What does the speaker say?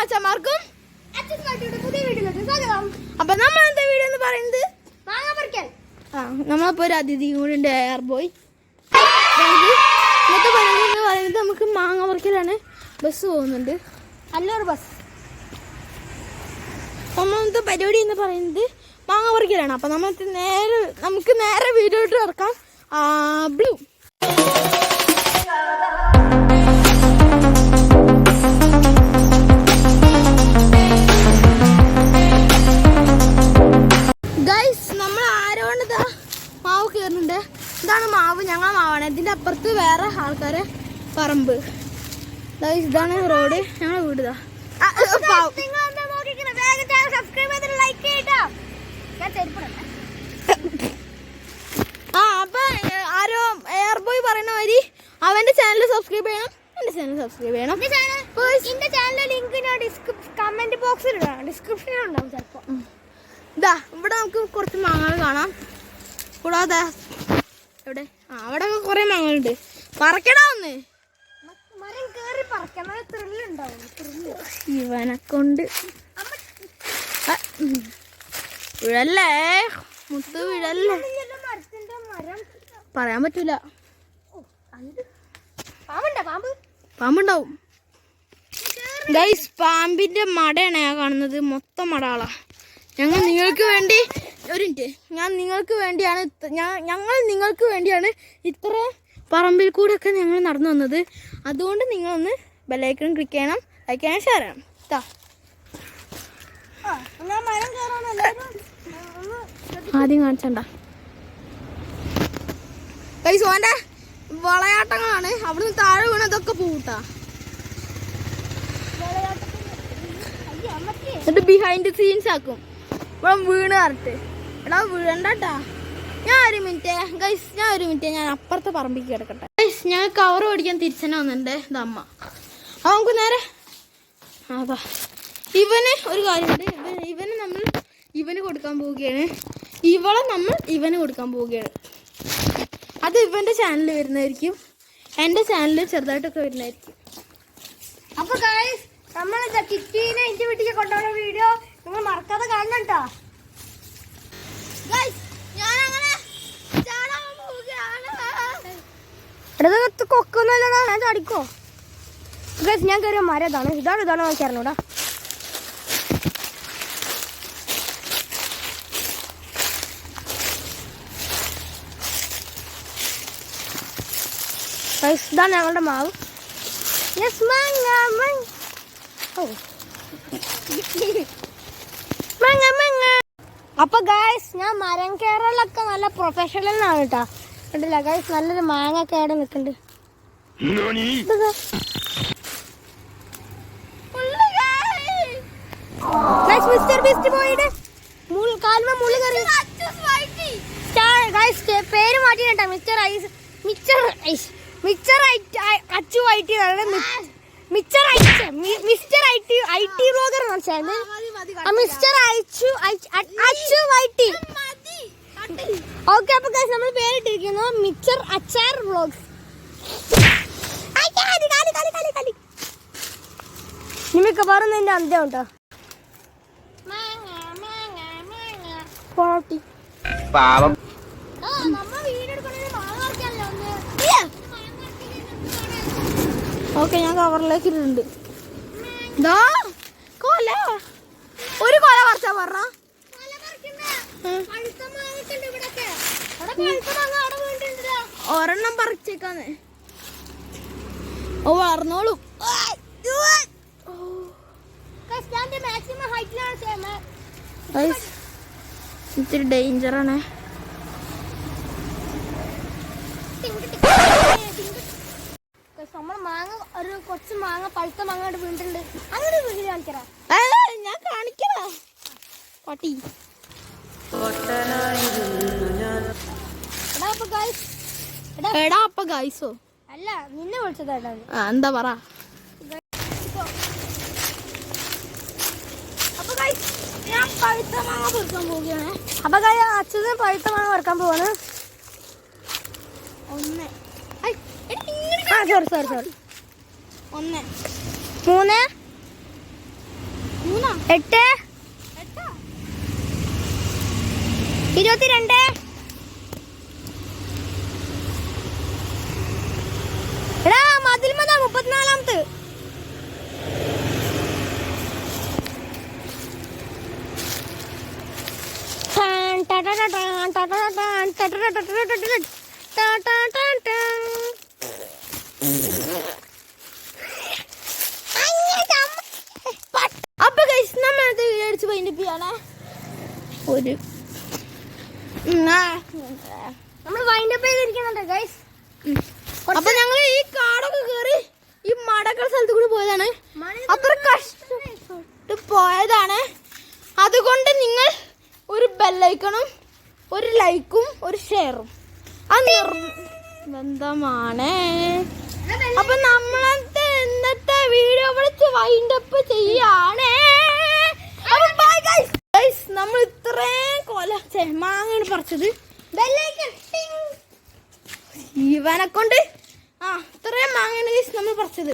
മച്ചന്മാർക്കും അപ്പൊ നമ്മൾ എന്താ വീഡിയോ എന്ന് പറയുന്നത് നമ്മളിപ്പോ ഒരു അതിഥി കൂടി ഉണ്ട് എയർ ബോയ്. ഇന്നത്തെ പരിപാടി എന്ന് പറയുന്നത് നമുക്ക് മാങ്ങ പറിക്കലാണ്. ബസ് പോകുന്നുണ്ട്, നല്ലൊരു ബസ്. നമ്മളത്തെ പരിപാടി എന്ന് പറയുന്നത് മാങ്ങ പറിക്കലാണ്. അപ്പൊ നമുക്ക് നേരെ വീഡിയോ ഇട്ട് ഇറക്കാം. ബ്ലൂ മാവ് കയറുന്നുണ്ട്. ഇതാണ് മാവ്, ഞങ്ങൾ മാവാണ്. ഇതിന്റെ അപ്പുറത്ത് വേറെ ആൾക്കാരെ പറമ്പ്. ഇതാണ് റോഡ്, ഞങ്ങളെ വീട്. അപ്പൊ ആരോ എയർ ബോയ് പറയുന്ന മാതിരി അവന്റെ ചാനൽ സബ്സ്ക്രൈബ് ചെയ്യണം, എന്റെ ചാനൽ സബ്സ്ക്രൈബ് ചെയ്യണം. എന്റെ ചാനലിന്റെ ലിങ്ക് ഞാൻ കമന്റ് ബോക്സിൽ ഇടാം, ഡിസ്ക്രിപ്ഷനിൽ ഉണ്ടാവും ചിലപ്പോ. ഇതാ ഇവിടെ നമുക്ക് കുറച്ച് മാങ്ങകൾ കാണാം. കൂടാതെ എവിടെ അവിടെ കുറെ മാങ്ങളുണ്ട്. പറക്കടാ ഒന്ന്, ഇവനെ കൊണ്ട് വിഴല്ലേ മുത്ത്, വിഴല്ലേ. പറയാൻ പറ്റൂല, പാമ്പുണ്ടാവും. ഗൈസ്, പാമ്പിന്റെ മടയാണ് ഞാൻ കാണുന്നത്, മൊത്തം മടകളാ. ഞങ്ങൾ നിങ്ങൾക്ക് വേണ്ടി ഞങ്ങൾ നിങ്ങൾക്ക് വേണ്ടിയാണ് ഇത്ര പറമ്പിൽ കൂടെ ഒക്കെ ഞങ്ങൾ നടന്നു വന്നത്. അതുകൊണ്ട് നിങ്ങളൊന്ന് ബെല്ലൈക്കൺ ക്ലിക്ക് ചെയ്യണം, ലൈക്ക് ചെയ്യണം, ഷെയർ ചെയ്യണം. ആദ്യം കാണിച്ചണ്ട ഗൈസ്, ഓന്റെ വളയാട്ടങ്ങളാണ്. അവിടുന്ന് താഴെ വീണതൊക്കെ പൂട്ടാ. എന്നിട്ട് ബിഹൈൻഡ് സീൻസ് ആക്കും. ഇവിടെ വീണ് കറക്റ്റ്. എടാ വീഴണ്ടാ. ഞാൻ ഒരു മിനിറ്റ് ഞാൻ അപ്പുറത്തെ പറമ്പിക്ക് കിടക്കട്ടെ. ഗൈസ്, ഞാൻ കവർ ഓടിക്കാൻ തിരിച്ചനെ വന്നിട്ടുണ്ട്. ഇതമ്മ. അപ്പൊ നമുക്ക് നേരെ അതാ ഇവന് ഒരു കാര്യമുണ്ട്. ഇവന് കൊടുക്കാൻ പോവുകയാണ്. ഇവളെ നമ്മൾ ഇവന് കൊടുക്കാൻ പോവുകയാണ്. അത് ഇവന്റെ ചാനലിൽ വരുന്നതായിരിക്കും, എന്റെ ചാനലിൽ ചെറുതായിട്ടൊക്കെ വരുന്നതായിരിക്കും. അപ്പൊ ഗൈസ്, നമ്മൾ കിറ്റീനെ എന്റെ വീട്ടിലേക്ക് കൊണ്ടുപോകുന്ന വീഡിയോ നിങ്ങൾ മറക്കാതെ കാണണം കേട്ടോ. കൊക്കൊന്നുമല്ലടാ, ഞാൻ ചാടിക്കോ. ഗൈസ്, ഞാൻ കയറിയ മരം ഇതാണ് നോക്കിയായിരുന്നൂടാ. ഗൈസ്, ഇതാണ് ഞങ്ങളുടെ മാവ്. അപ്പൊ ഗൈസ്, ഞാൻ മരം കയറലൊക്കെ നല്ല പ്രൊഫഷണൽ ആണ് കേട്ടോ. കണ്ടില്ല ഗൈസ്, നല്ലൊരു മാങ്ങ കേടെ നിൽക്കുന്നുണ്ട്. മിസ്റ്റർ ബീസ്റ്റ് പോയിട്ട് കാൽമ മുള്ളി കയറി. പേര് മാറ്റി കേട്ടോ, mister Achu Whitey, mister IT blogger mister Achu Whitey. Okay, അപ്പൊ ഗൈസ് നമ്മൾ പേരിട്ടിരിക്കുന്നു മിച്ചർ അച്ചാർ വ്ളോഗ്സ്. നിമിക്ക പറഞ്ഞതിന്റെ അന്ത്യം കേട്ടോ. ഓക്കെ, ഞാൻ കവറിലേക്ക് ഇട്ടിട്ടുണ്ട്. ഒരു കൊല പറിച്ചാ പറഞ്ഞ ഒരെണ്ണം പറിച്ചേക്കാന്ന്. ഓ, വളർന്നോളൂ. ഇത്തിരി ഡേഞ്ചറാണ്. നമ്മൾ മാങ്ങ ഒരു കൊച്ചു മാങ്ങ പഴുത്ത മാങ്ങ വീണിട്ടുണ്ട്. അങ്ങനെ വീട്ടിൽ കാണിക്കറാ, ഞാൻ കാണിക്കറാ പട്ടി. എടാ അപ്പൊ ഗൈസോ അല്ല, നിന്നെ വിളിച്ചതാ. എന്താ പറ. ഞാൻ പഴുത്ത മാങ്ങ പൊറുക്കാൻ പോവുകയാണ്. അപ്പൊ അച്ഛന് പഴുത്ത മാങ്ങ വറുക്കാൻ പോവാണ്. സോറി 1 3 8 22 എടാ മതിൽ മതാ 34ാമത്തെ അപ്പൊ ഗൈസ് നമ്മളത് വീഡിയോ വൈൻഡപ്പിയാണ് ഒരു നമ്മൾ വൈൻഡപ്പ് ചെയ്തിരിക്കുന്നുണ്ട് ഗൈസ്. അപ്പൊ ഞങ്ങൾ ഈ കാടൊക്കെ കേറി ഈ മടക്കള സ്ഥലത്ത് കൂടി പോയതാണ്. അത്ര കഷ്ടപ്പെട്ട് പോയതാണ്. അതുകൊണ്ട് നിങ്ങൾ ഒരു ബെല്ലൈക്കണും ഒരു ലൈക്കും ഒരു ഷെയറും അത് നിർബന്ധമാണ്. അപ്പൊ നമ്മളത്തെ ഇന്നത്തെ വീഡിയോ വിളിച്ച് വൈൻഡപ്പ് ചെയ്യാണ്. നമ്മൾ ഇത്രയും മാങ്ങയാണ് പറിച്ചത്. ഇവനെ കൊണ്ട് ഇത്രയും മാങ്ങയാണ് നമ്മൾ പറിച്ചത്.